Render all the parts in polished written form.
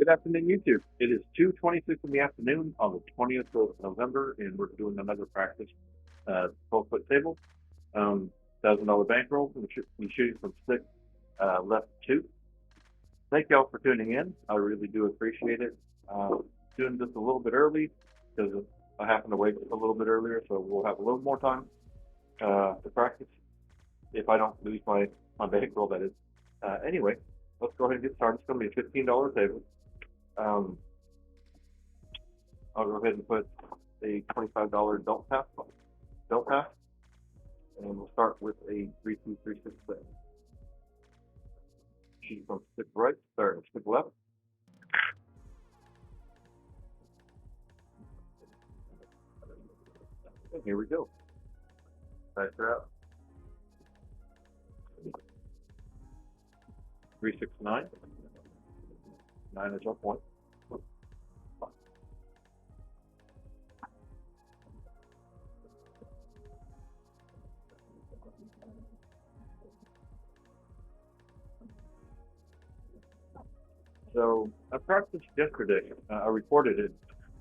Good afternoon, YouTube. It is 2:26 in the afternoon on the 20th of November, and we're doing another practice 12-foot table. $1,000 bankroll. We're shooting from six, left two. Thank y'all for tuning in. I really do appreciate it. Doing this a little bit early because I happened to wake up a little bit earlier, so we'll have a little more time to practice if I don't lose my bankroll, that is. Anyway, let's go ahead and get started. It's going to be a $15 table. I'll go ahead and put a $25 don't pass, and we'll start with a 3, 2, 3, 6 set. Shoot from stick right, start stick left. And here we go. Dice her out. 3, 6, 9. 9 is up one. So I practiced yesterday. I recorded it,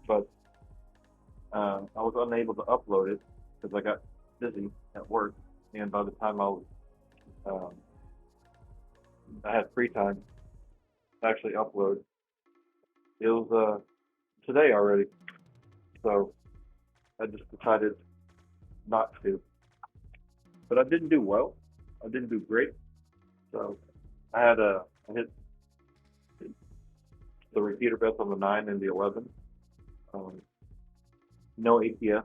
but I was unable to upload it because I got busy at work, and by the time I had free time to actually upload, it was today already. So I just decided not to. But I didn't do well. I didn't do great. So I hit the repeater bets on the 9 and the 11. No APS,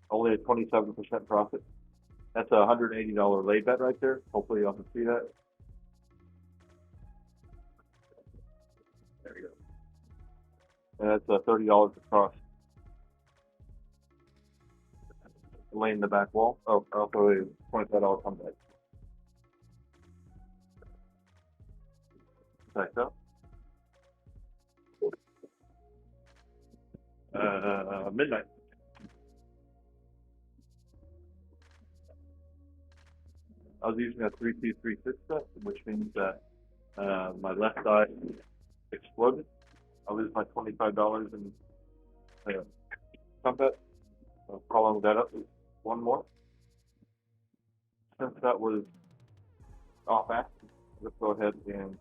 only a 27% profit. That's a $180 lay bet right there. Hopefully y'all can see that. There we go. And that's $30 across. Laying the back wall. Oh, also a $25 comeback. Like that. Midnight. I was using a 3, 2, 3, 6 set, which means that my left eye exploded. I lose my $25 in combat. So following that up with one more. Since that was off axis, let's go ahead and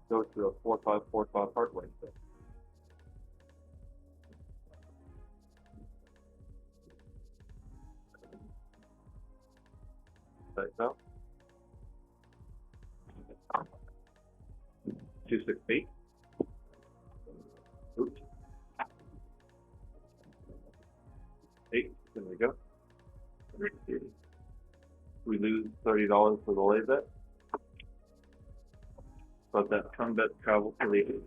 go to a 4-5, 4-5 hardway set. Like that. 2, 6, 8. Oops. 8. There we go. We lose $30 for the lay bet, but that come bet travels to the 8.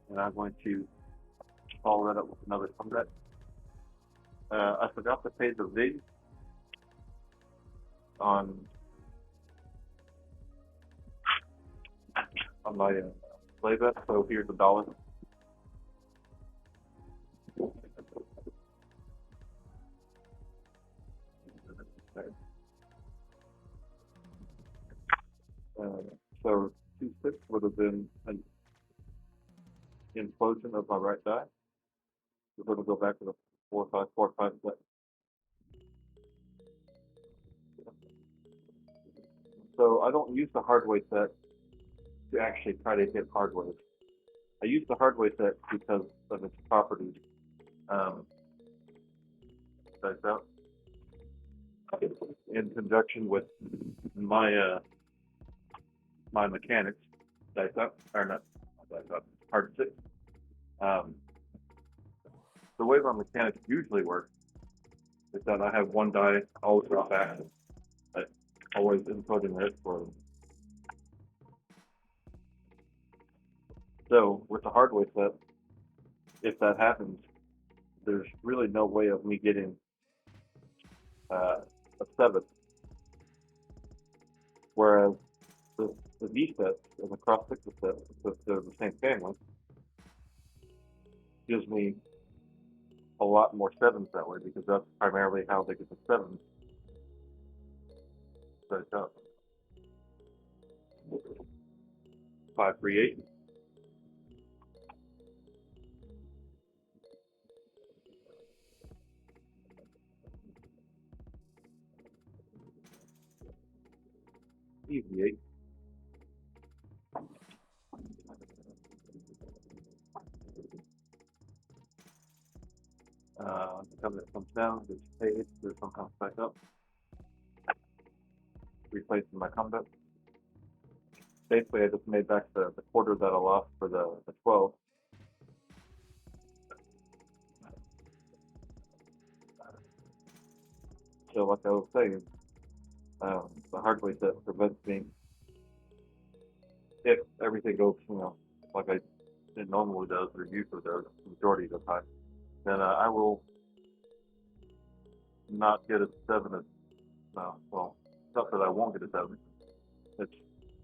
And I'm going to follow that up with another come bet. I forgot to pay the VIG on my play bet, so here's $1. So 2, 6 would have been an implosion of my right die. We're going to go back to the 4, 5, 4, 5 set. So I don't use the hardway set to actually try to hit hardways. I use the hardway set because of its properties. That's out. In conjunction with my my mechanics, dice up, or not dice up, hard 6. The way my mechanics usually work is that I have one die always off axis, always inputting it for them. So with the hardway set, if that happens, there's really no way of me getting a 7. Whereas the V set and the cross pixel set, if they're the same family, gives me a lot more 7s that way, because that's primarily how they get the 7s set up. 538. Easy 8. Time that comes down, just pay it, this one comes back up. Replacing my combat. Basically, I just made back the quarter that I lost for the 12. So, like I was saying, the hard way that prevents me, if everything goes, like it normally does, or usually does, the majority of the time, then I will not get a 7. Well, it's not that I won't get a 7. It's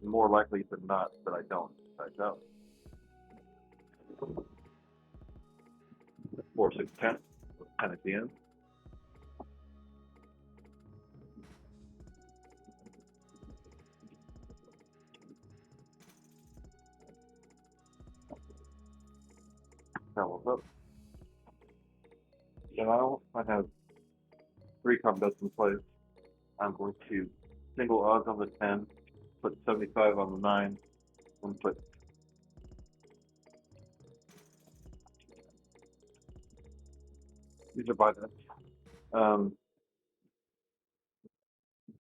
more likely than not that I don't. 4, 6, 10. 10 at the end. Travels up. So now I have 3 combats in place. I'm going to single odds on the 10, put 75 on the 9, and put these are buy bets.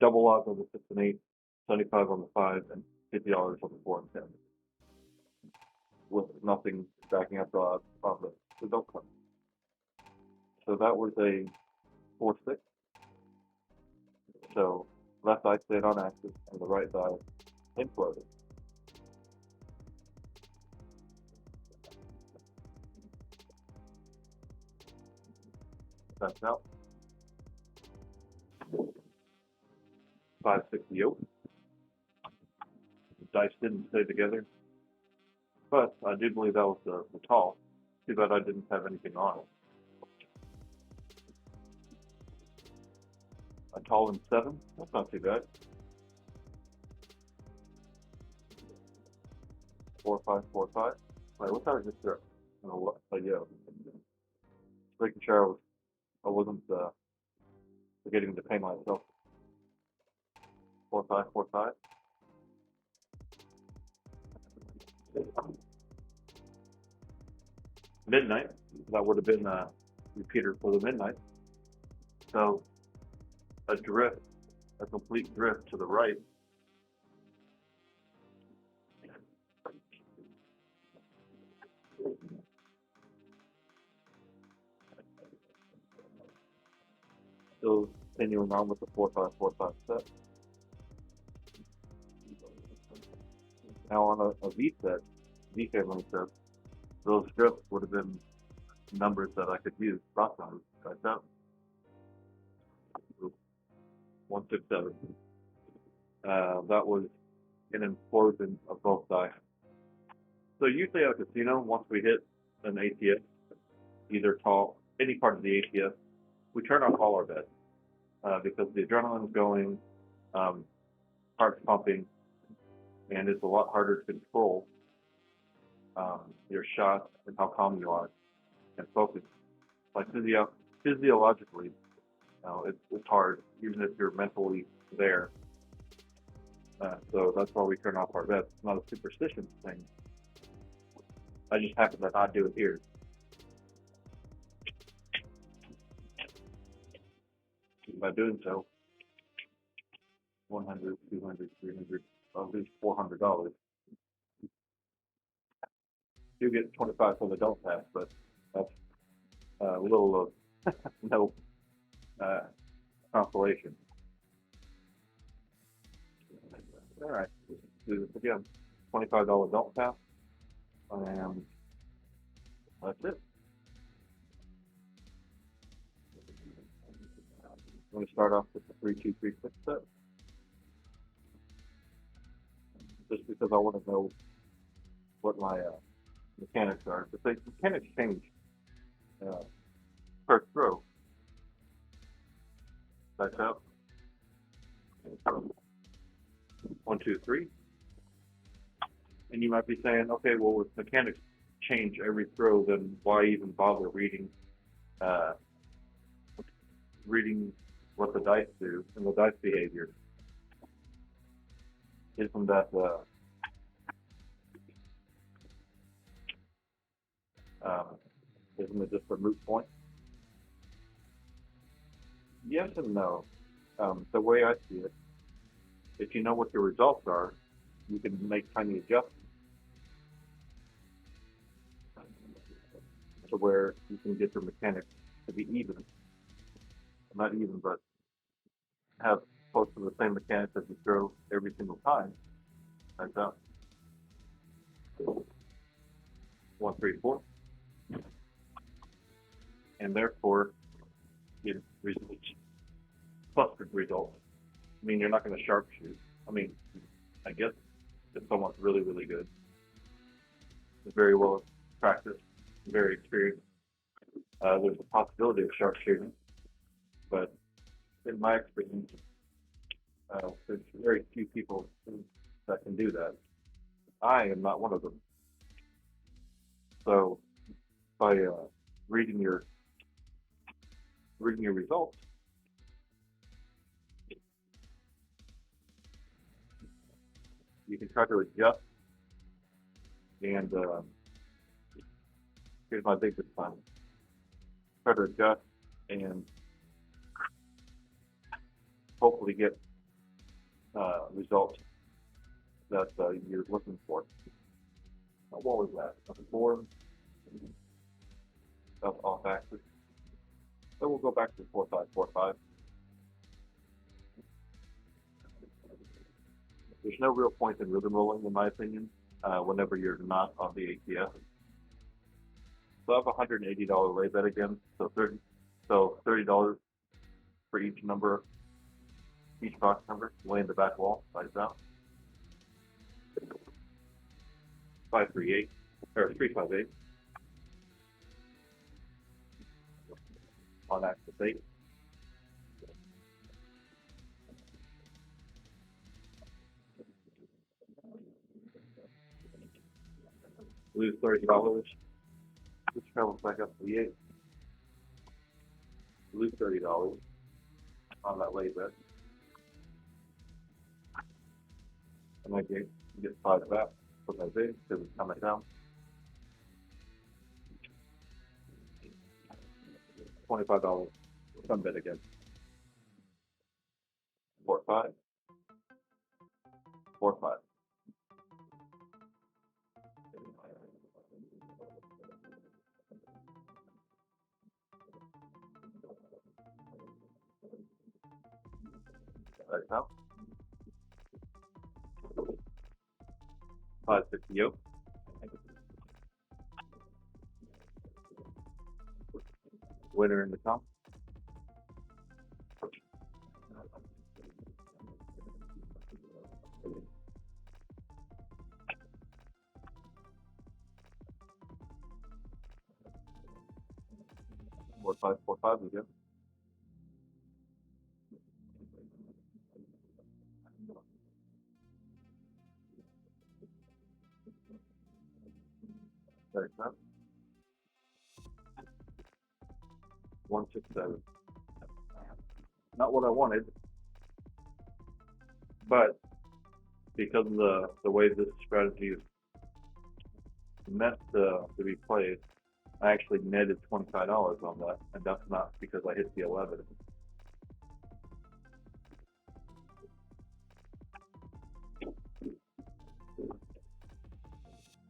Double odds on the 6 and 8, 75 on the 5, and $50 on the 4 and 10. With nothing backing up the odds on the don't come. So that was a 4-6. So left eye stayed on active and the right eye imploded. That's out. 560 oak. The dice didn't stay together, but I do believe that was the tall. Too bad I didn't have anything on it. A tall and 7. That's not too bad. 4, 5, 4, 5. Wait, what time is this here? Yeah. Making sure I wasn't forgetting to pay myself. 4, 5, 4, 5. Midnight. That would have been a repeater for the midnight. So a drift, a complete drift to the right. Still continuing on with the 4, 5, 4, 5 set. Now on a V set, V family set, those drifts would have been numbers that I could use, rock numbers, like that. 1, 6, 7. That was an implosion of both dice. So usually at a casino, once we hit an ATS, either tall, any part of the ATS, we turn off all our bets because the adrenaline's going, heart's pumping, and it's a lot harder to control your shots and how calm you are and focus. Like physiologically, it's hard, even if you're mentally there. So that's why we turn off our bets. It's not a superstition thing. I just happen to not do it here. By doing so, 100, 200, 300, I'll lose $400. You get 25 for the don't pass, but that's a little of no consolation. All right, let's do this again. $25 don't pass, and that's it. I'm going to start off with the 3, 2, 3, 6 set, just because I want to know what my mechanics are. But the mechanics change per throw. That's out. 1, 2, 3. And you might be saying, okay, well, if mechanics change every throw, then why even bother uh, reading what the dice do and the dice behavior? Isn't that isn't it just a moot point? Yes and no. The way I see it, if you know what your results are, you can make tiny adjustments to where you can get your mechanics to be even. Not even, but have close to the same mechanics as you throw every single time. Like that. 1, 3, 4. And therefore, your results, clustered results. I mean, you're not going to sharpshoot. I mean, I guess if someone's really, really good, is very well practiced, very experienced, there's a possibility of sharpshooting. But in my experience, there's very few people that can do that. I am not one of them. So by reading your results, you can try to adjust. And here's my biggest plan: try to adjust and hopefully get results that you're looking for. What was that? A 4 off axis. So we'll go back to 4, 5, 4, 5. There's no real point in rhythm rolling, in my opinion, whenever you're not on the ATS. So I have a $180 lay bet again. So $30 for each number, each box number, lay in the back wall, sides out. 538 or 358 on axis 8. Lose $30. This travels back up to the 8. Lose $30 on that lay bet. And I get 5 back from that big because it's coming down. $25. Some bet again. 4, 5. 4, 5. Right now. 550. Winner in the comp. Four, 5, 4, 5 again. Right now. 167. Not what I wanted, but because of the way this strategy is meant to be played, I actually netted $25 on that, and that's not because I hit the 11.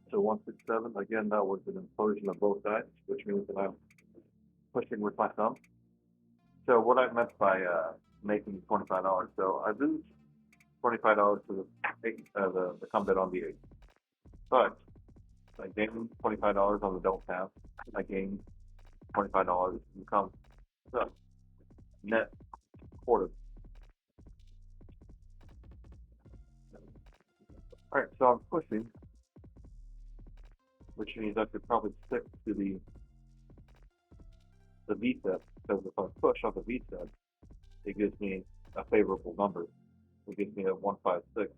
So 167, again, that was an implosion of both sides, which means that I'm pushing with my thumb. So what I meant by making $25, so I lose $25 to the come bet on the 8. But I gain $25 on the don't have. I gain $25 in come. So net quarter. Alright, so I'm pushing, which means I could probably stick to the V set, because if I push on the V set, it gives me a favorable number. It gives me a 156.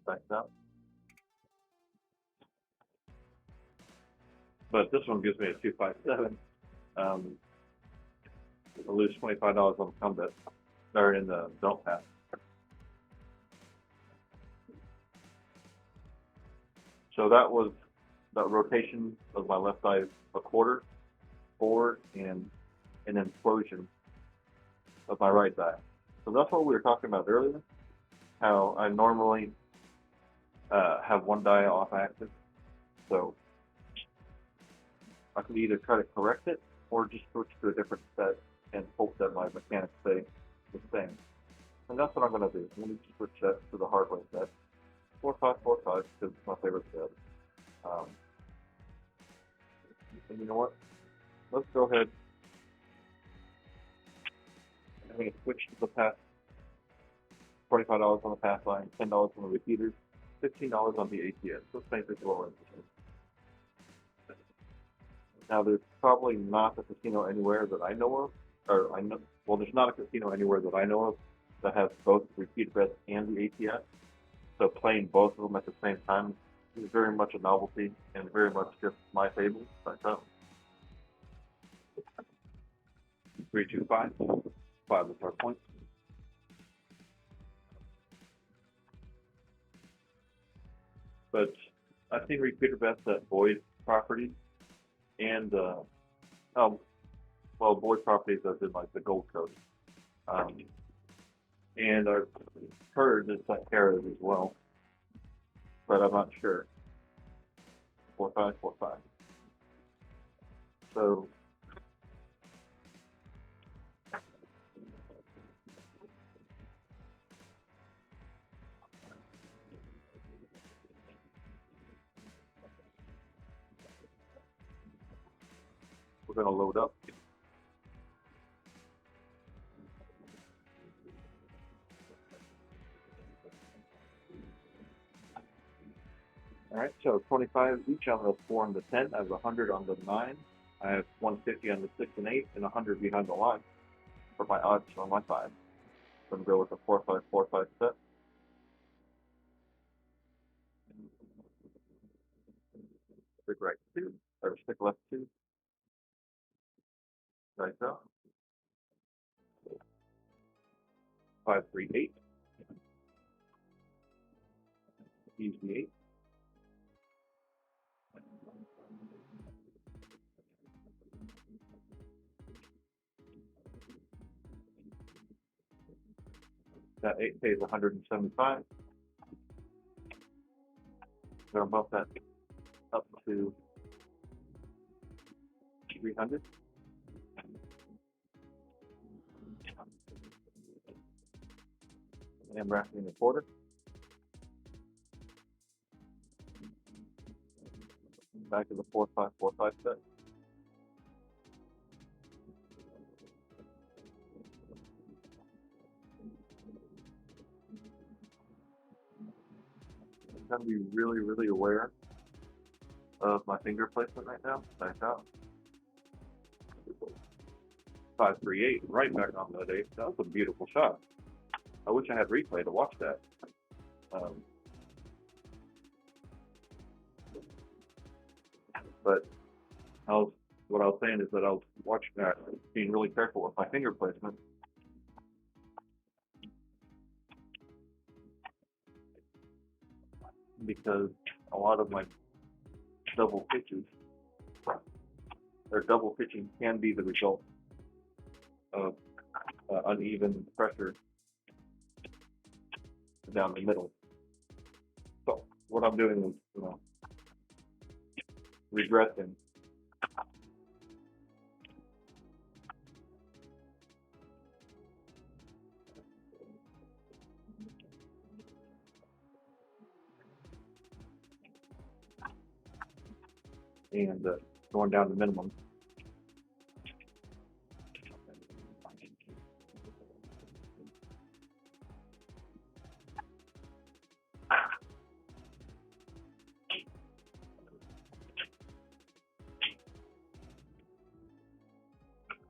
Back out. But this one gives me a 257. I lose $25 on the combat, or in the don't pass. So that was that rotation of my left eye, a quarter, forward, and an implosion of my right eye. So that's what we were talking about earlier, how I normally have one die off axis. So I could either try to correct it or just switch to a different set and hope that my mechanics stay the same. And that's what I'm going to do. I'm going to switch that to the hardware set. 4545 because it's my favorite set. And you know what? Let's go ahead. I'm going to switch to the pass. $25 on the pass line, $10 on the repeaters, $15 on the ATS. Let's make this a little interesting. Now, there's probably not a casino anywhere that I know of, or I know. Well, there's not a casino anywhere that I know of that has both repeater bets and the ATS. So playing both of them at the same time is very much a novelty and very much just my fable. So 325, 5 is our point. But I've seen repeater bets at void properties and void properties as in like the Gold Coast. And I've heard it's like Harrod as well, but I'm not sure. 4545. So we're going to load up. All right, so 25 each on the 4 and the 10. I have 100 on the 9. I have 150 on the 6 and 8, and 100 behind the line for my odds on my 5. So I'm going to go with the 4545 set. Stick right 2, or stick left 2. Right up. 538. Use the 8. That 8 pays 175. Going to bump that up to 300. And wrapping the quarter. Back to the 4545 set. I'm going to be really, really aware of my finger placement right now. Back out. 538, right back on that 8. That was a beautiful shot. I wish I had replay to watch that. But what I was saying is that I was watching that, being really careful with my finger placement. Because a lot of my double pitches, or double pitching, can be the result of uneven pressure down the middle. So what I'm doing is, regressing. And going down to minimum.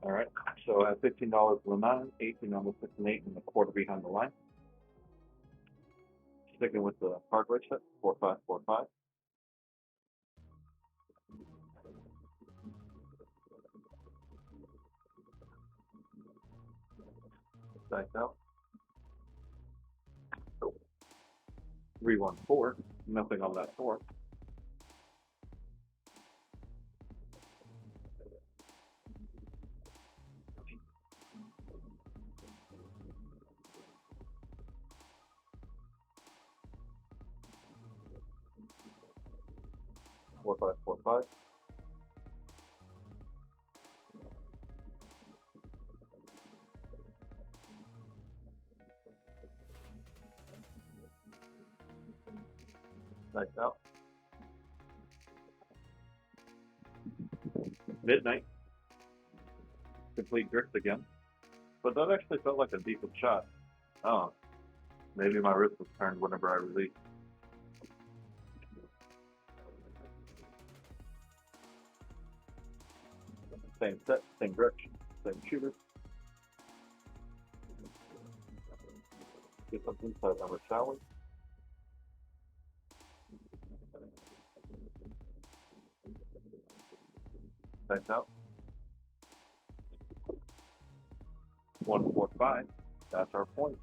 All right, so So at $15 on the 9, 18 on the 6 and 8, and a quarter behind the line. Sticking with the hardware set, 4545. Back out. 314. Nothing on that 4. 4545. Back out. Midnight. Complete drift again. But that actually felt like a decent shot. Oh, maybe my wrist was turned whenever I released. Same set, same direction, same shooter. Get some inside number, shall we? Back out. 145. That's our point.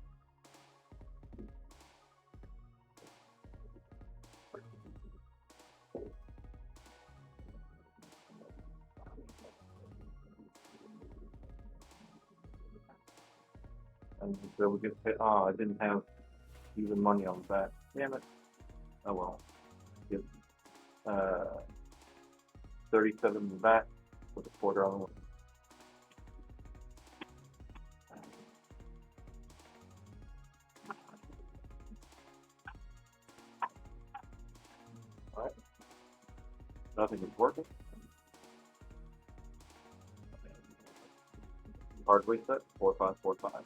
And so we get paid. Oh, I didn't have even money on the back. Damn it. Oh well. Get 37 in the back with a quarter on the way. Alright. Nothing is working. Hardware set, 4545.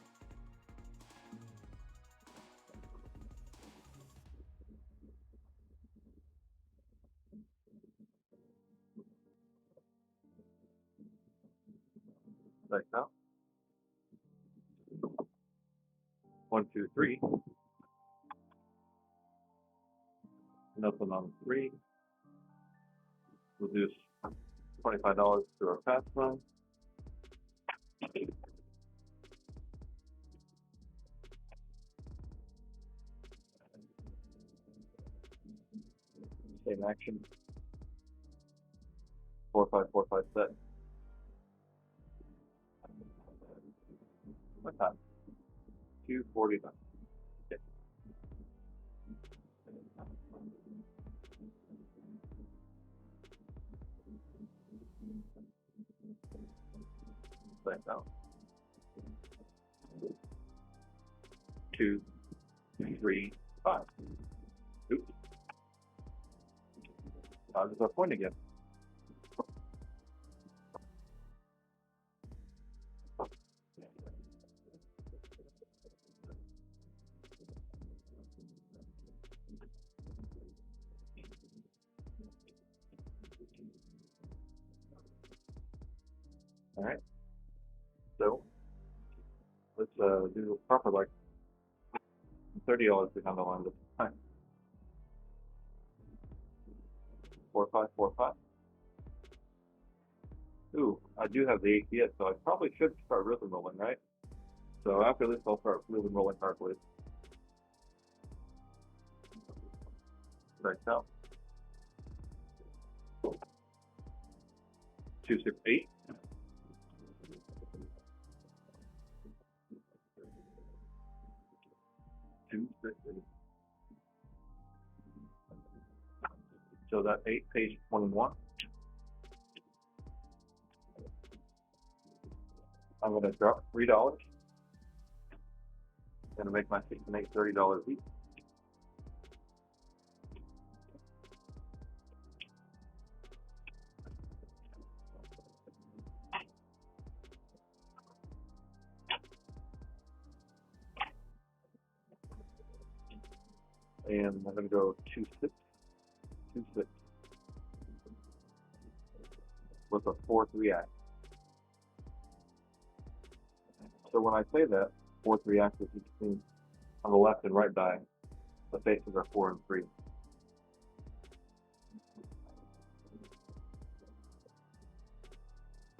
Back out. 1, 2, 3. Nothing on 3. We'll do $25 to our pass run. Same action. 4545 set. What time? 2:49. Okay. Back out. 2, 3, 5. Oops. There's our point again. All right. So let's do a proper like $30 behind the line this time. 4545. Ooh, I do have the ATS, so I probably should start rhythm rolling, right? So after this, I'll start rhythm rolling hardways. Back out. 268. 268. So that 8, page 21. I'm going to drop $3. Going to make my 6 and 8 $30 each. And I'm going to go 2, 6, 2, 6 with a 4, 3 act. So when I say that, 4-3 axis, you can see on the left and right die, the faces are 4 and 3.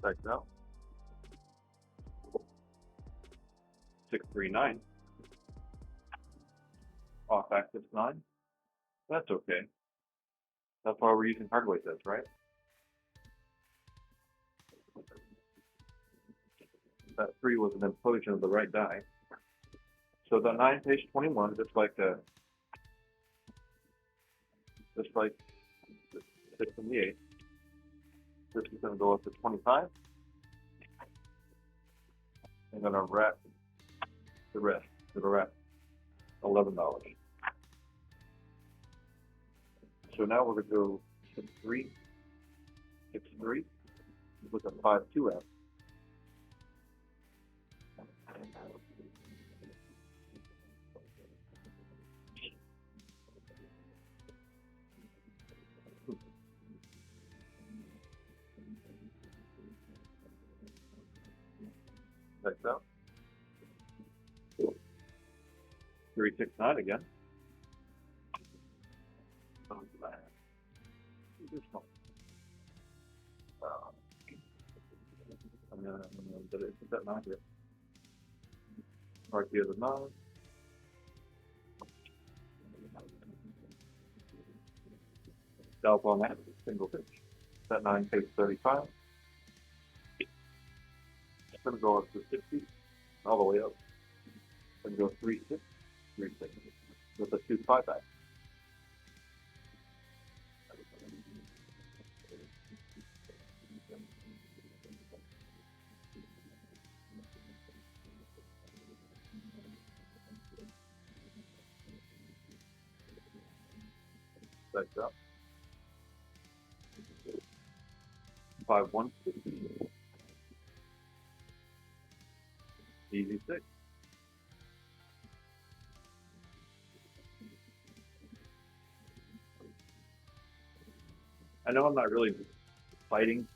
Check it out. 6-3-9. Off axis 9. That's okay. That's why we're using hardware sets, right? That 3 was an implosion of the right die. So the 9 page 21, just like the 6 and the 8. This is going to go up to 25. I'm going to wrap the rest to the rest, $11. So now we're going to go 6-3, 6-3 with a 5-2F. Like that. 3-6-9 again. I'm gonna put that 9 here. Mark the other 9. Scalp on that, single pitch. That 9 takes 35. It's going to go up to 60, all the way up. Then go 3-6, 3-6, with a 2-5 back. Back up. 5-1, easy 6. I know I'm not really fighting,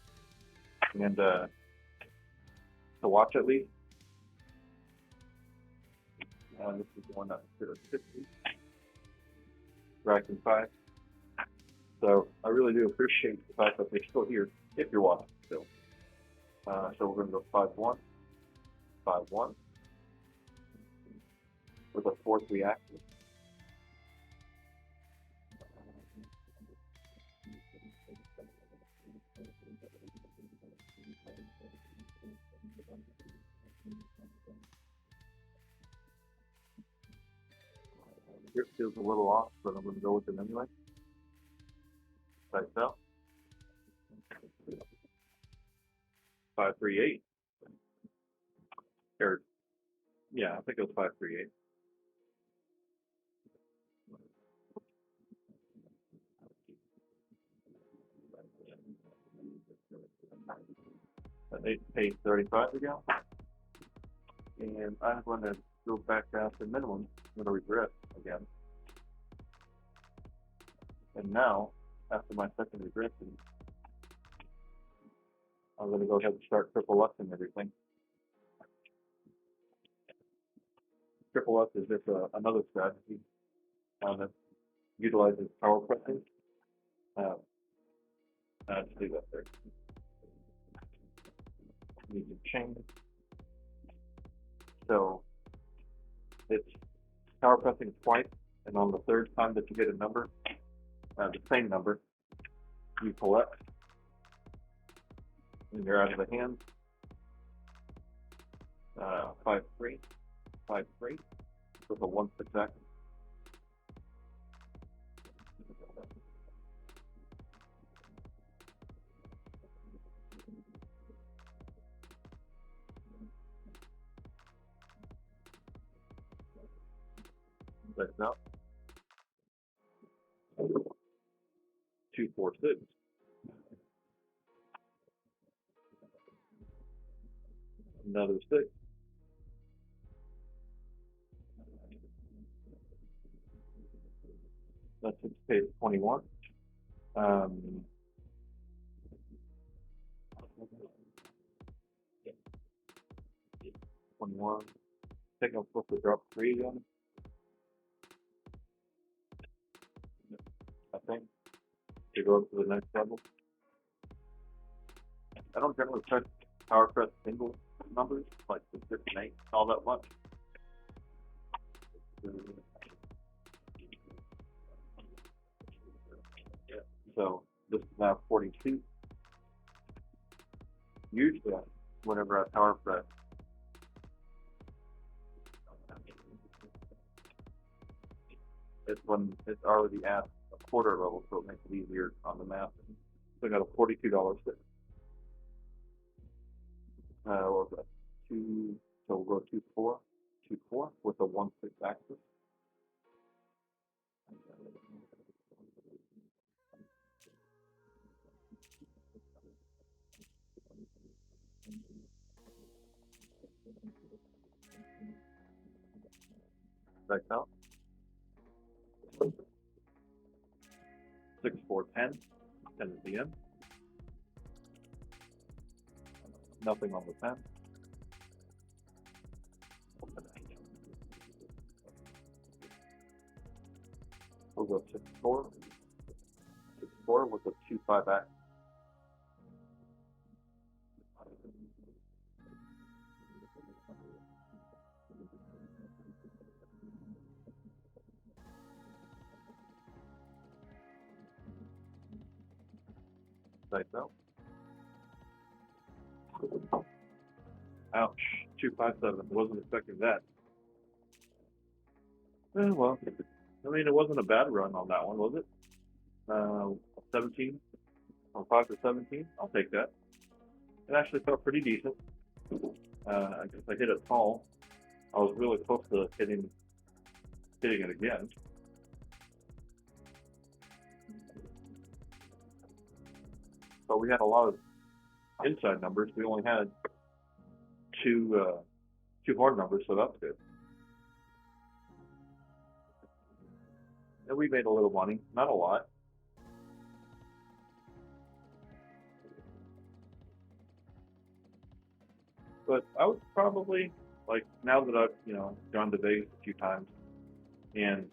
and to watch at least. This is the one that's 60. Racking 5. So I really do appreciate the fact that they're still here, if you're watching still. So we're going to go 5-1, 5-1, with a 4-3 axis. Grip feels a little off, but I'm going to go with it anyway. Like so. 5-3-8. Or, yeah, I think it was 5-3-8. That 8 pays 35 again. And I'm going to go back down to minimum. I'm going to regret again. And now, after my second regression, I'm going to go ahead and start triple Luxing everything. Triple Lux is just another strategy that utilizes power pressing. Let's leave that there. Need to change. So it's power pressing twice, and on the third time that you get a number, the same number, you collect, and you're out of the hand. 5-3, 5-3, with a 1-6 axis. Check it out. 2-4-6. Another 6. That's 6 pays 21. 21. I think I'm supposed to drop 3 again. I think to go up to the next level. I don't generally check SilentShooterCraps single numbers like the 6 and 8 all that much. So this is now 42. Usually, whenever I SilentShooterCraps, it's when it's already at a quarter level, so it makes it easier on the math. So I got a $42 stick. What was that? So we'll go 2-4 with a 1-6 axis. Back out. 6, 4, 10. 10 at the end. Nothing on the 10. We'll go 6-4. 6-4 with a 2-5 axis. Like that. Ouch. 2-5-7. Wasn't expecting that. Well, I mean, it wasn't a bad run on that one, was it? 17 on 5 to 17. I'll take that. It actually felt pretty decent. I guess I hit it tall. I was really close to hitting it again. But we had a lot of inside numbers. We only had two hard numbers, so that's good. And we made a little money, not a lot. But I would probably, like, now that I've, gone to Vegas a few times, and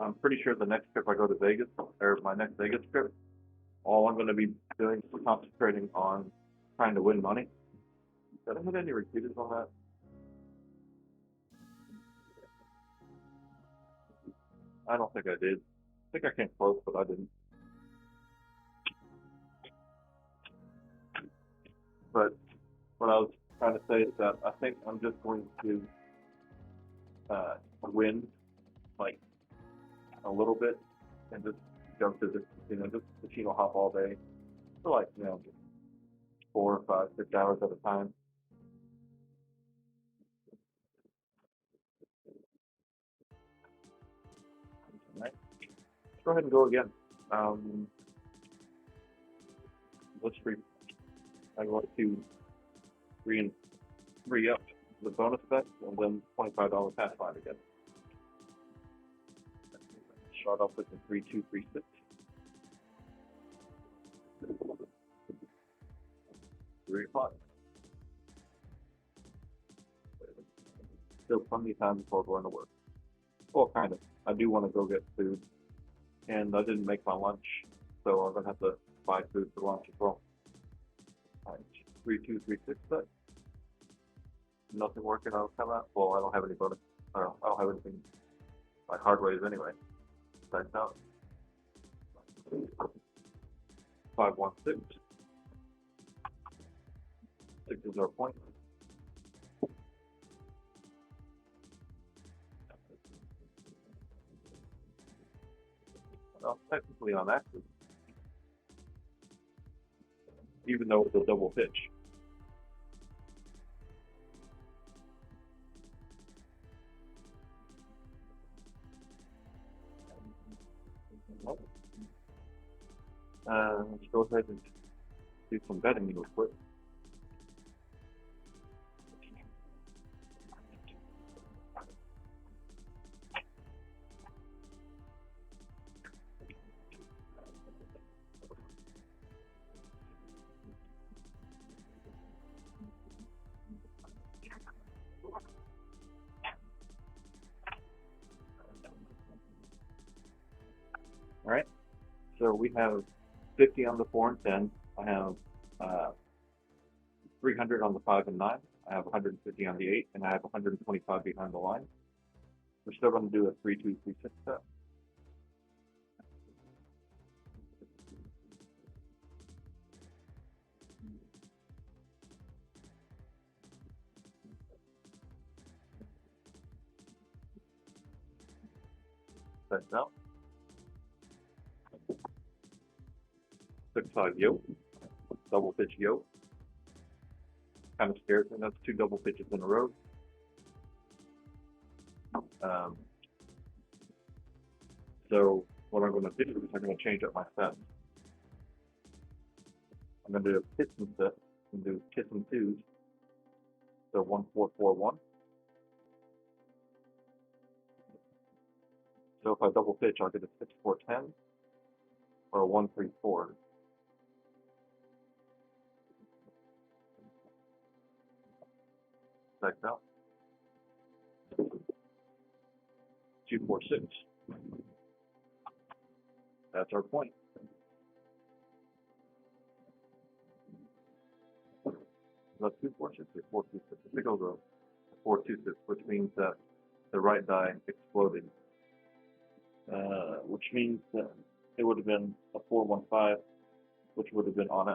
I'm pretty sure the next trip I go to Vegas, or my next Vegas trip, all I'm going to be doing is concentrating on trying to win money. Did I hit any repeaters on that? I don't think I did. I think I came close, but I didn't. But what I was trying to say is that I think I'm just going to win, like, a little bit, and just jump to this, just casino hop all day for, like, 4, 5, 6 hours at a time. Right. Let's go ahead and go again. Let's I want to re-up the bonus bet and then $25 Pathfinder again. Start off with the 3, 2, 3, 6. $3. Still plenty of time before going to work. Well, kind of. I do want to go get food, and I didn't make my lunch, so I'm gonna have to buy food for lunch as well. All right, 3, 2, 3, 6 set. Nothing working. I'll come out. Well, I don't have any bonus. I don't have anything like hard ways anyway. That's out. 5, 1, 6. 6 is our point. Well, technically on axis, even though it's a double pitch. Let's go ahead and do some betting real quick. have 50 on the 4 and 10. I have 300 on the 5 and 9. I have 150 on the 8, and I have 125 behind the line. We're still going to do a 3-2-3-6 set. Set out. 6-5 yoke, double pitch yoke. Kind of scares me. That's 2 double pitches in a row. So what I'm going to do is I'm going to change up my set. I'm going to do a piston set and do piston 2s. So 1-4-4-1. So if I double pitch, I'll get a 6-4-10 or a 1-3-4. Check out. 2-4-6. That's our point. That's 2-4-6 or 4-2-6. I think I'll go 4-2-6, which means that the right die exploded. Which means that it would have been a 4-1-5, which would have been on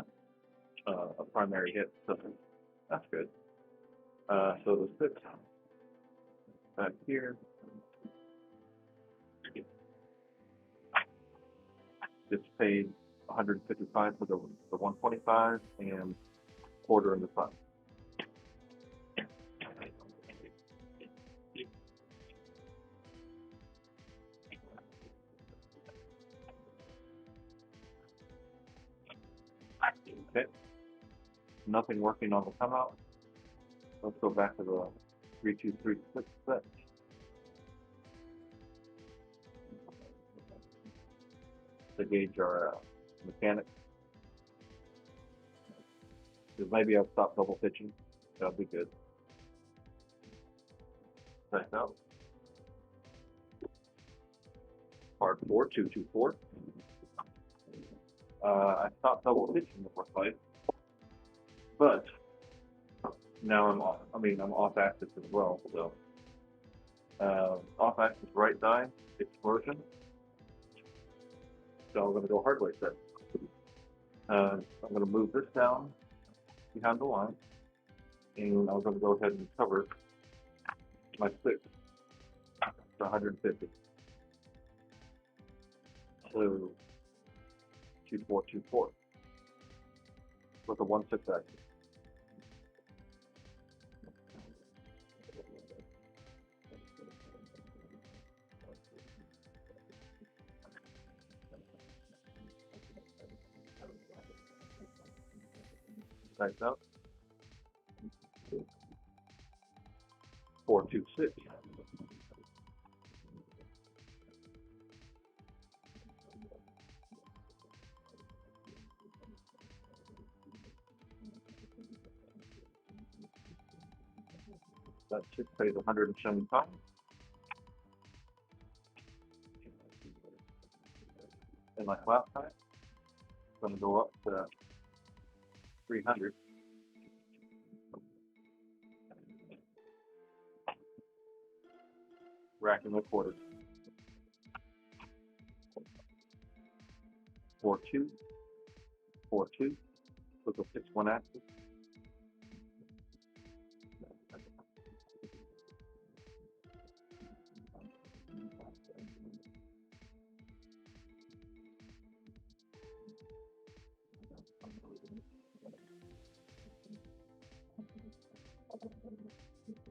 a primary hit. So that's good. So the 6 back here. It's paid 155 for the 125 and quarter in the 5. Okay. Nothing working on the come out. Let's go back to the 3-2-3-6 set. To gauge our mechanics. Because maybe I'll stop double pitching. That'll be good. Check out. Part 4, 2-2-4. I stopped double pitching before fight, but now I'm off. I'm off axis as well. So off axis right die explosion. So I'm going to go hardway set. I'm going to move this down behind the line, and I'm going to go ahead and cover my 6 to 150. So 2-4-2-4 with a 1-6 axis. Back up. 4-2-6. That 6 pays 175. And like last time, it's going to go up to 300. Racking the quarters. 4-2, 4-2, with a 6-1 axis.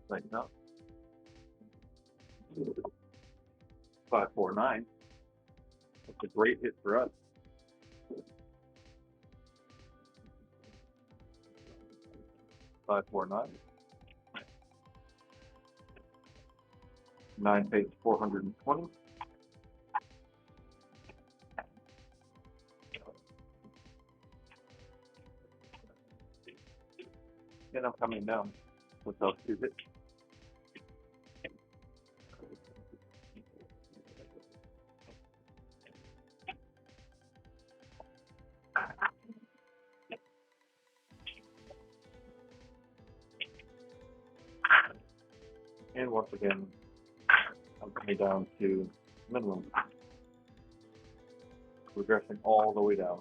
Like that. 5-4-9. That's a great hit for us. Five, 4, 9. 9 pays 420. And I'm coming down with those 2 hits. And once again, I'm coming down to minimum, regressing all the way down.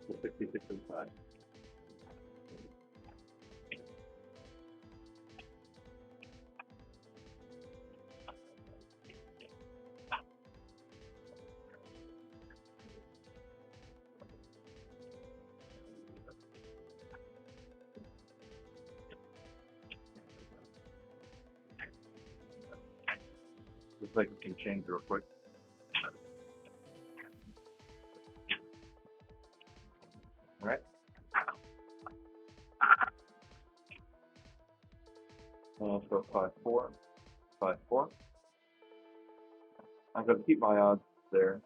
To 66 inside. Just making some change real quick. All right. Let's go 5-4, 5-4. I'm going to keep my odds there.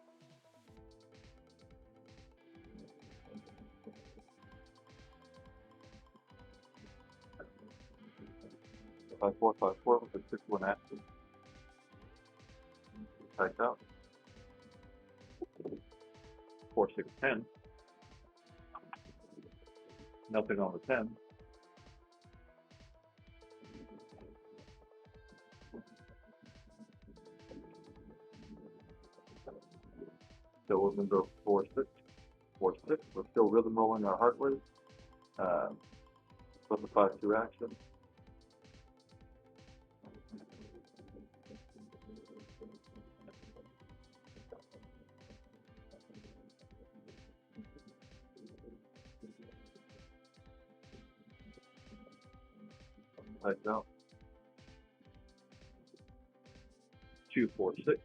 5-4, 5-4 with a 6-1 action. Typed out. 4-6-10. Nothing on the 10. So we're going to go 4-6, 4-6. We're still rhythm rolling our hardways. With the 5-2 action. Typed out. 2-4-6.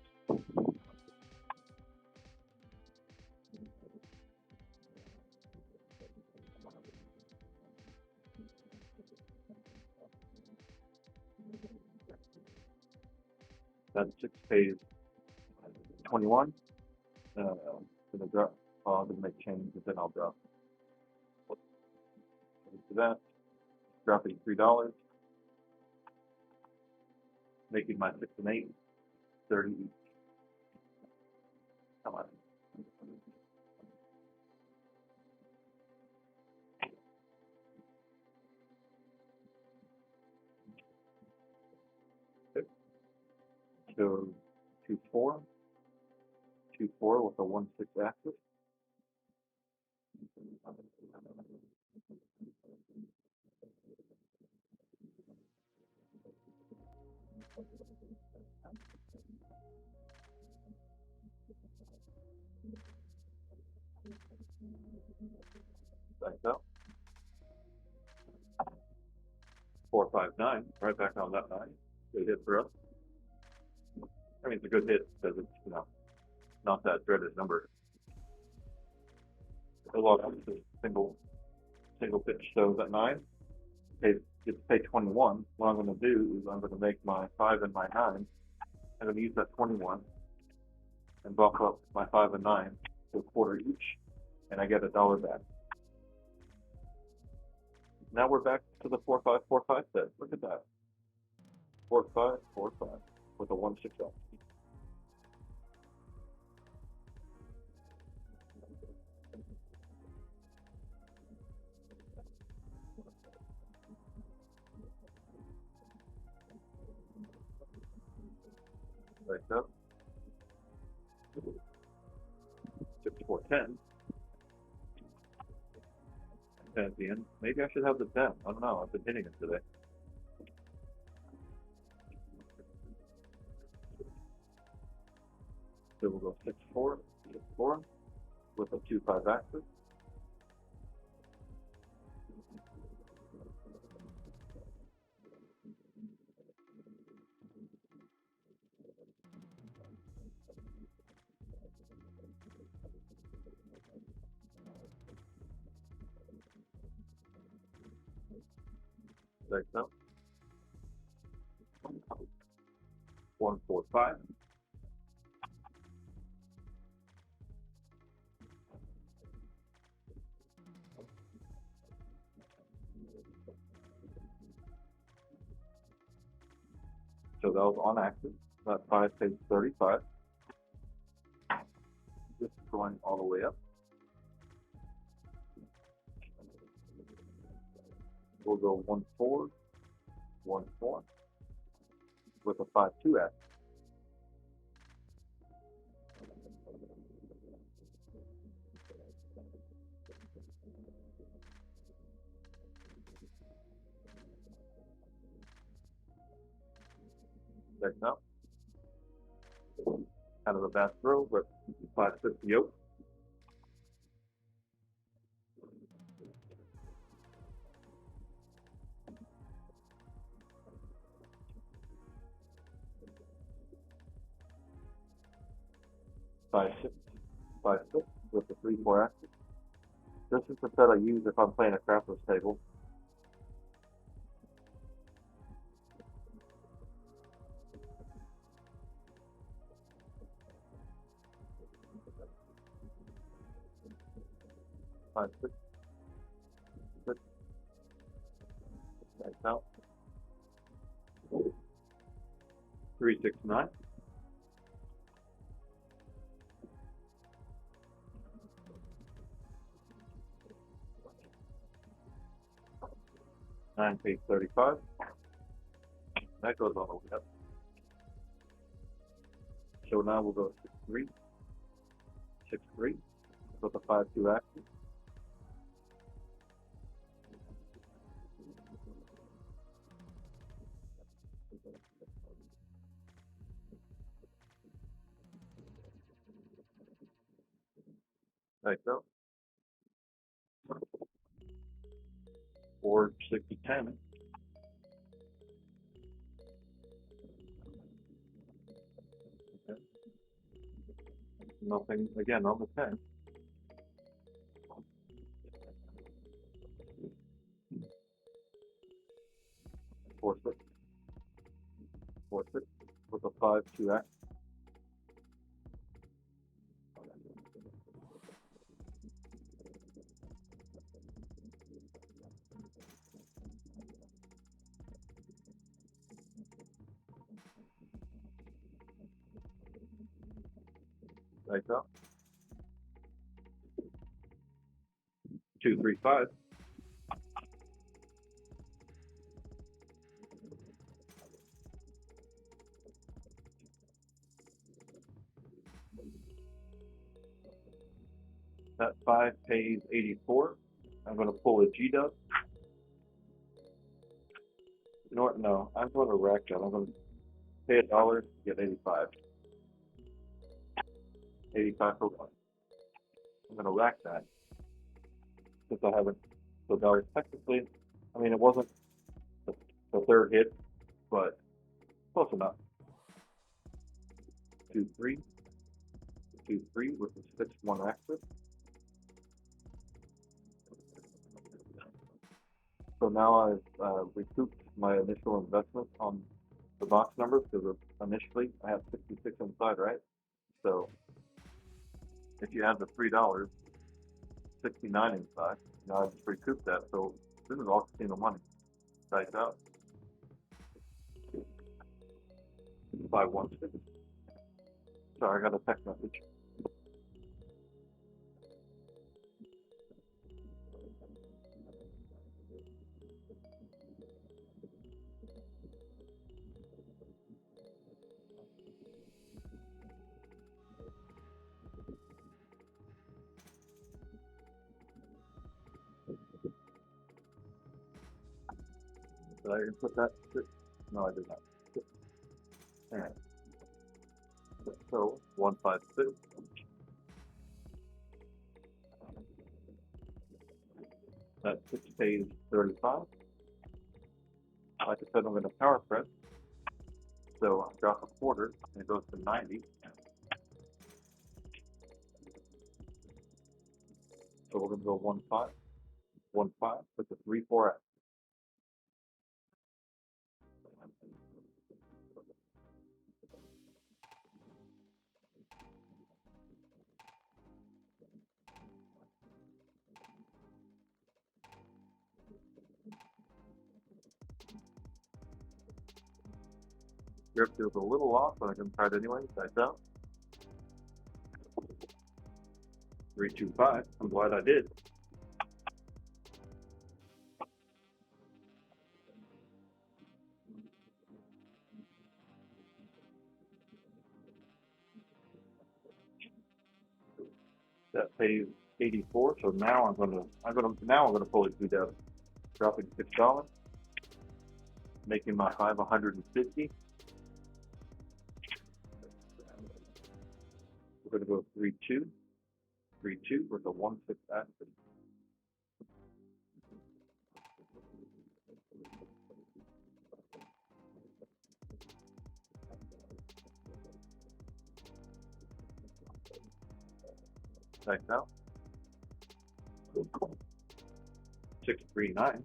That 6 pays 21. Gonna drop. I'm gonna make change, and then I'll drop. To that, dropping $3, making my 6 and 8 30 each. Come on. Okay. So 2-4, 2-4 with a 1-6 axis. Back up. 4-5-9, right back on that 9. Good hit for us. I mean, it's a good hit because it's, you know, not that dreaded number. A lot of it's single pitch. So that 9 pays, gets paid 21. What I'm going to do is I'm going to make my 5 and my 9. I'm going to use that 21 and bump up my 5 and 9 to a quarter each, and I get $1 back. Now we're back to the 4-5-4-5 set. Look at that. 4-5-4-5 with a 1-6 up. Back up. 6-4-10. 10 at the end. Maybe I should have the 10. I don't know. I've been hitting it today. So we'll go 6-4, 6-4 with a 2-5 axis. Like that. 1-4-5. So that was on axis. That 5 pays 35. Just going all the way up. We'll go 1-4, 1-4 with a 5-2 action. Check out. Kind of a bad throw, but 5-6 yoke. Five six, 5-6 with the 3-4 action. This is the set I use if I'm playing a crapless table. Five six, 6. Nice out. 3-6-9. Nine pays 35. That goes on the way up. So now we'll go 6-3, 6-3 with a 5-2 action. Like so. 4-6-10. Okay. Nothing again on the 10. 4-6, 4-6 with a 5-2 action. Like that. 2-3-5. That 5 pays 84. I'm going to pull a G-dub. You know what? No, I'm going to rack that. I'm going to pay $1, get 85. 85 for one. I'm going to rack that since I haven't. So $1 technically, I mean, it wasn't the third hit, but close enough. 2-3, 2-3 with the 6-1 extra. So now I've recouped my initial investment on the box numbers because initially I had 66 inside, right? So if you add the $3, 69 inside, you know, I just recouped that. So this is all casino money. Dice out. 5-1-6. Sorry, I got a text message. Did I input that? No, I did not. All right. So 1-5-6. That 6 pays 35. Like I said, I'm going to power press. So I drop a quarter and it goes to 90. So we're going to go 1-5, 1-5 with the 3-4 X. Grip feels a little off, but I can try it anyway. Dice out. 3-2-5. I'm glad I did. That pays 84. So now I'm gonna pull it through, dropping $6, making my 5 150. We're gonna go 3-2, 3-2 with a 1-6 action. Nice out. 6-3-9.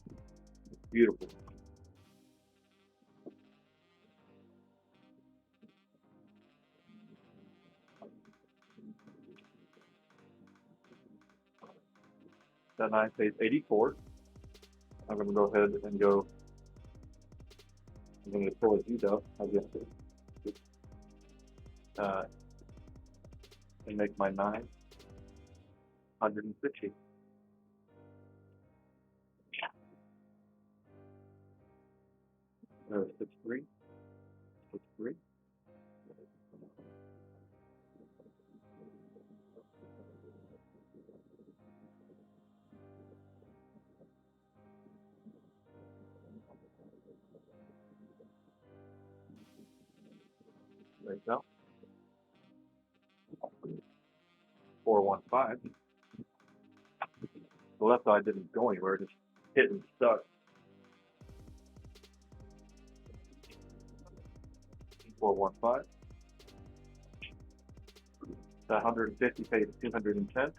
Beautiful. That 9 pays 84. I'm going to go ahead and go. I'm going to pull a deduct, I guess, and make my 9 150. There's 6-3, 6-3. There you go. 4-1-5. The left eye didn't go anywhere, just hit and stuck. 4-1-5. That 150 pays 210.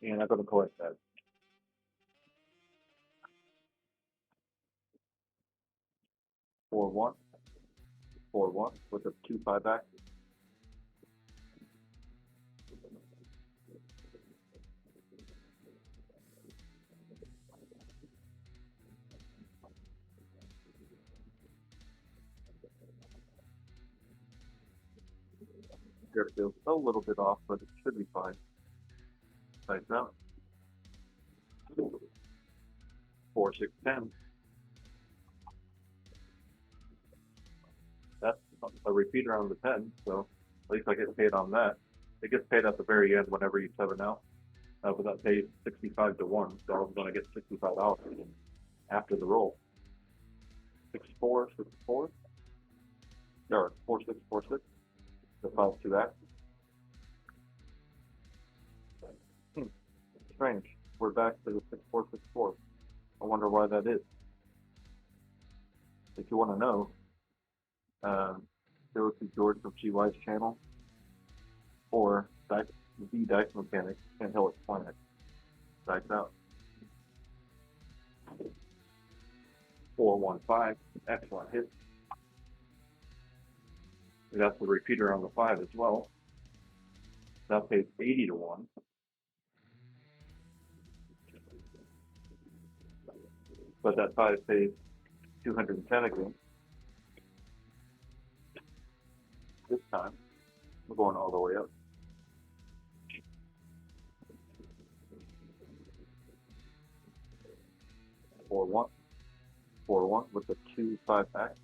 And I'm going to collect that. 4-1, 4-1 with a 2-5 back. Grip feels a little bit off, but it should be fine. Nice out. 4-6-10. That's a repeater on the 10, so at least I get paid on that. It gets paid at the very end whenever you 7 out. But that pays 65 to 1, so I'm going to get $65 after the roll. 6-4, 6-4. Or 4-6, 4-6. The 5-2 act. Strange. We're back to the 6-4, 6-4. I wonder why that is. If you want to know, go to George from GY's channel or the Dice Mechanic, and he'll explain it. Dice out. 4-1-5. Excellent hit. That's the repeater on the 5 as well. That pays 80 to 1. But that 5 pays 210 again. This time, we're going all the way up. Four one with the 2-5 act.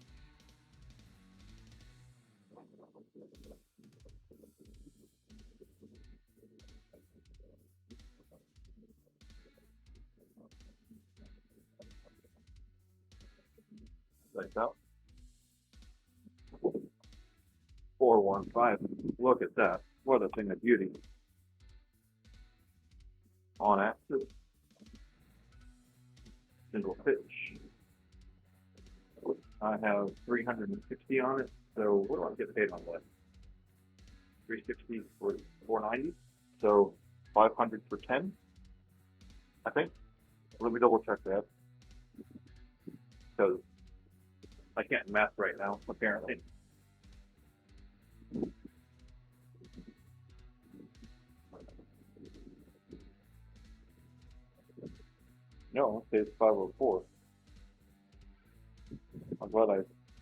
Like out. 4-1-5. Look at that. What a thing of beauty. On axis. Single pitch. I have 360 on it, so what do I get paid on that? 360 for 490, so 500 for 10, I think. Let me double check that, because I can't math right now, apparently. No, it's 504. I'm glad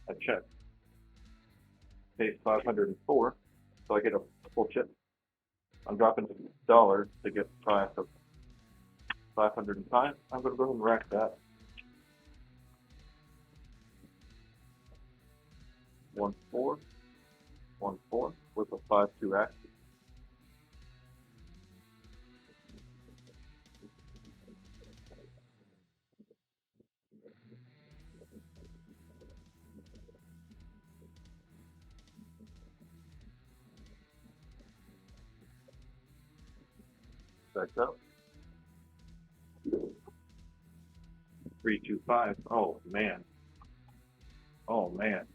I checked. Pays 504, so I get a full chip. I'm dropping $1 to get the price of 505. I'm going to go ahead and rack that. 1-4, 1-4 with a 5-2 action. Back up. 3-2-5. Oh man. Oh man.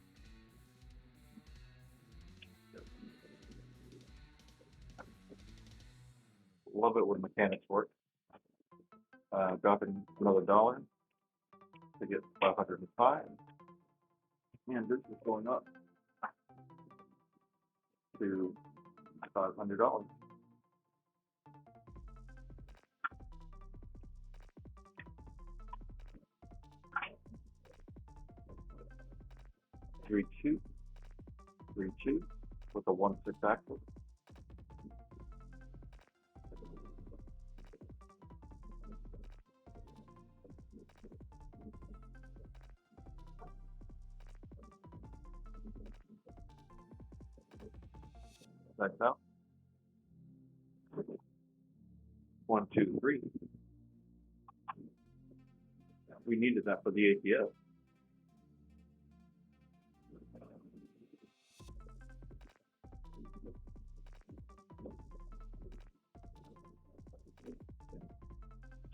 Love it when mechanics work. Dropping another $1 to get 505. And this is going up to $500. 3-2, 3-2 with a 1-6 active. Back out. 1-2-3. We needed that for the ATS.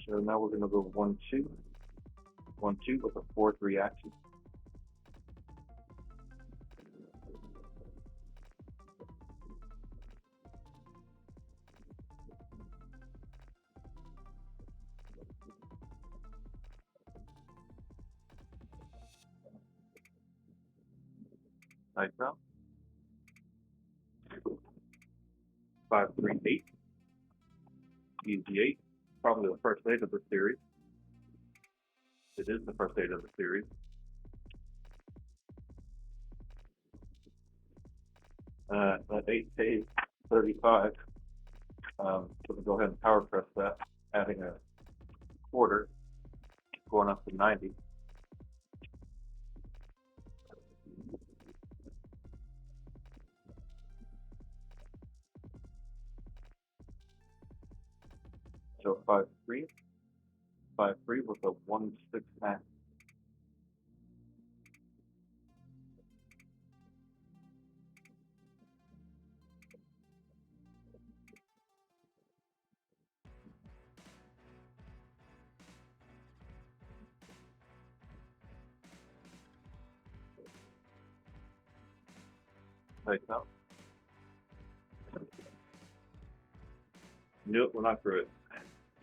So now we're going to go 1-2, 1-2 with a 4-3 action. Nice out. 5-3-8. Easy 8. Probably the first 8 of the series. It is the first 8 of the series. That 8 pays 35. So we'll go ahead and power press that, adding a quarter, going up to 90. So 5-3, 5-3 with a 1-6 action. Nice out. Nope, we're not through it.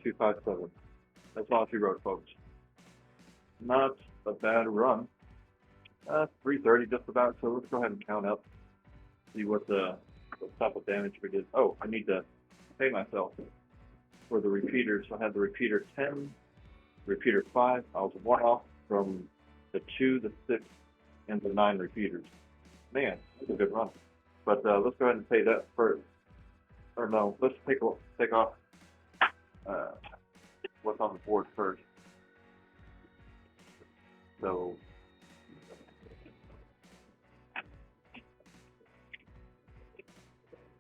257. That's all she wrote, folks. Not a bad run. 330 just about, so let's go ahead and count up. See what type of damage we did. Oh, I need to pay myself for the repeaters. So I had the repeater 10, repeater 5. I was 1 off from the 2, the 6, and the 9 repeaters. Man, that's a good run. But let's go ahead and pay that first. Or no, let's take off what's on the board first. So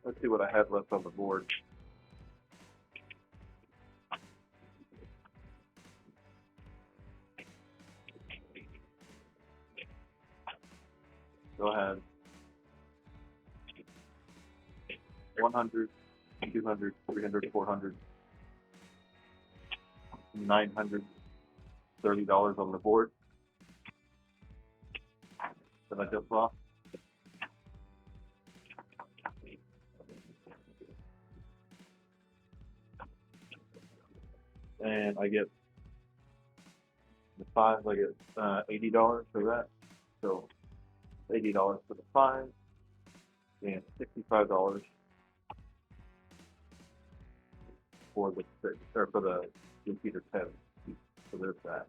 let's see what I had left on the board. So I had 100, 200, 300, 400, $930 on the board that I just lost. And I get the 5s, I get $80 for that. So $80 for the 5 and $65 for the 6, or for the repeater 10. So there's that.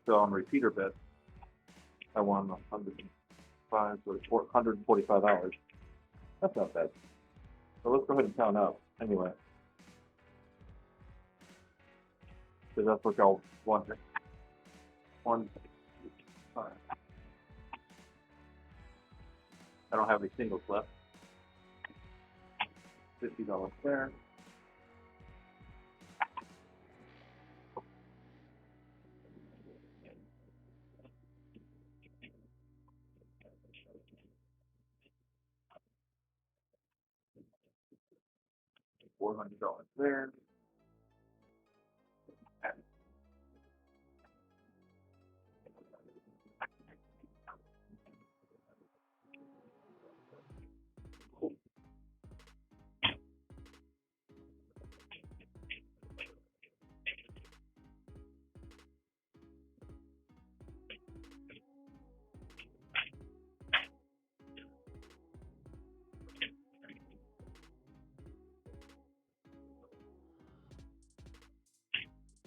So on repeater bet, I won 105, so $445. That's not bad. So let's go ahead and count up anyway, because that's what y'all wanted. 1, 5. I don't have any singles left. $50 there. $400 there.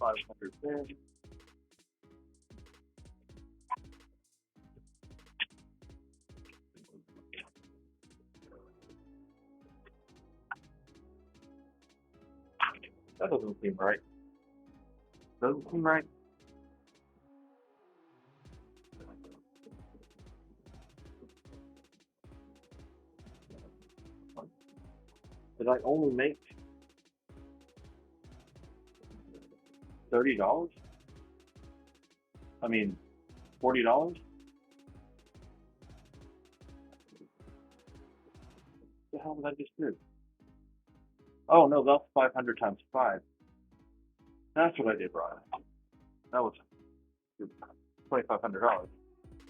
$500 there. That doesn't seem right. Doesn't seem right. Did I only make $30? I mean, $40? What the hell did I just do? Oh no, that's 500 times 5. That's what I did wrong. That was $2,500.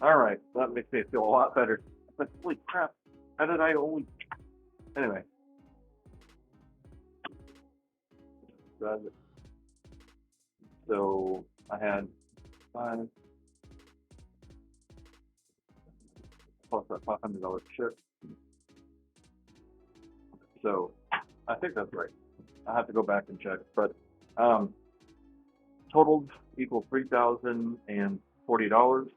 All right, that makes me feel a lot better. But holy crap, how did I only? Anyway. So I had 5 plus that $500 chip. So I think that's right. I have to go back and check, but totaled equals $3,040.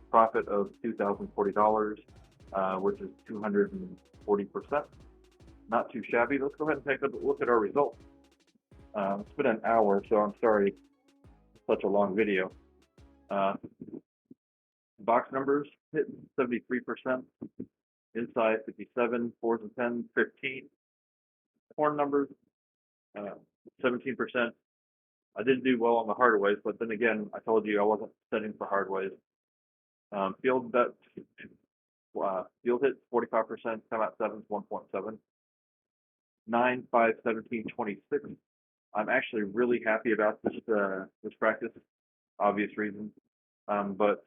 Profit of $2,040, which is 240%. Not too shabby. Let's go ahead and take a look at our results. It's been an hour, so I'm sorry it's such a long video. Box numbers hit 73%. Inside 57, 4s and 10s, 15. Horn numbers 17%. I didn't do well on the hardways, but then again, I told you I wasn't setting for hardways. Field bet, field hit 45%, timeout 7s 1.7. 9, 5, 17, 26. I'm actually really happy about this practice, obvious reasons. But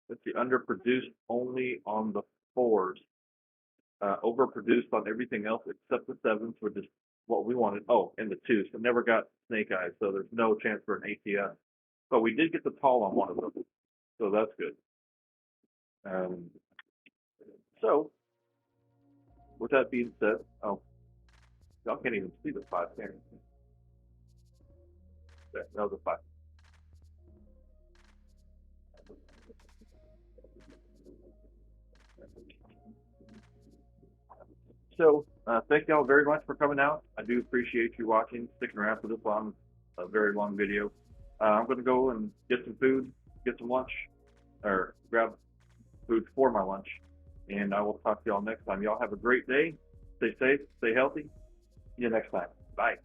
let's see, underproduced only on the 4s. Overproduced on everything else except the 7s, which is what we wanted. Oh, and the 2s. So never got snake eyes, so there's no chance for an ATS. But we did get the tall on one of them, so that's good. So, with that being said, oh, y'all can't even see the 5 there. That was a 5. So, thank y'all very much for coming out. I do appreciate you watching, sticking around for this long, a very long video. I'm going to go and get some food, get some lunch, or grab food for my lunch, and I will talk to y'all next time. Y'all have a great day. Stay safe, stay healthy. See you next time. Bye.